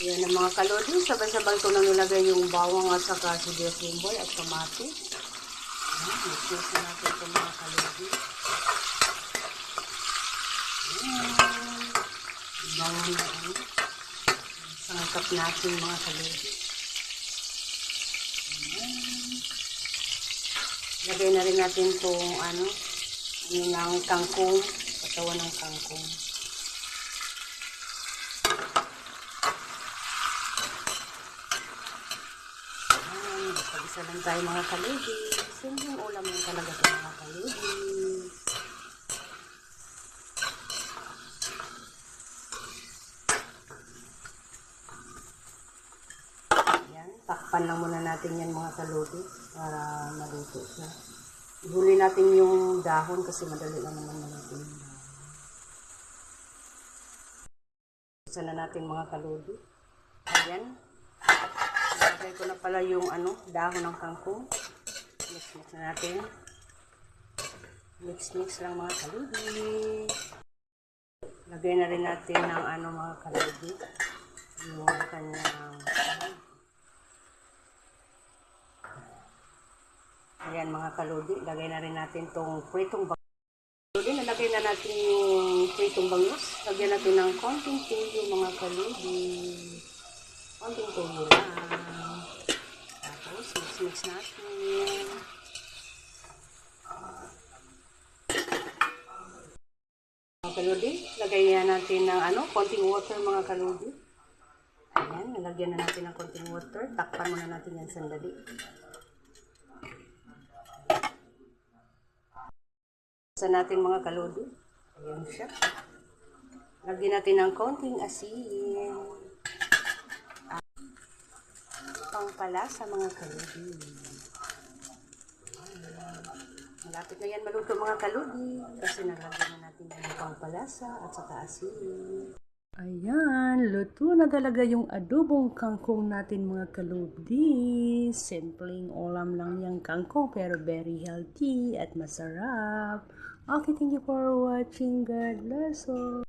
Yan ang mga kalodi. Sabay-sabay ko na nilagay yung bawang at saka sibuyas lumboy at kamatis. Mix na natin itong mga kalodi. Bawang na ano. Sangkap natin mga kalodi. Lagay na rin natin itong ano ng kangkong. Katawan ng kangkong. Isa lang tayo mga kalodi. Simpleng ulam lang talaga ito mga kalodi. Yan. Takpan lang muna natin yan mga kalodi para maluto siya. Ihuli natin yung dahon kasi madali lang naman maluto yung dahon. Isa na natin mga kalodi. Ayan. Lagay ko na pala yung dahon ng kangkong. Mix na natin. Mix lang mga kalodi. Lagay na rin natin ng mga kalodi. Yung kanyang ayan mga kalodi. Lagay na rin natin tong pritong bangus. Kalodi, nalagay na natin yung pritong bangus. Lagyan natin ng konting tuyo mga kalodi. Konting tuyo lang. Tapos, mix natin. Mga kalodi, lagyan natin ng konting water mga kalodi. Ayan, nalagyan na natin ng konting water. Takpan muna natin yan sandali. Sa natin mga kalodi. Ayan siya. Lagyan natin ng konting asin. Pangpalasa mga kalodi. Malapit na yan maluto mga kalodi. Kasi nalagyan na natin ng pangpalasa at saka asin. Ayan, luto na talaga yung adobong kangkong natin mga kalodi. Simpleng ulam lang yung kangkong pero very healthy at masarap. Okay, thank you for watching. God bless all.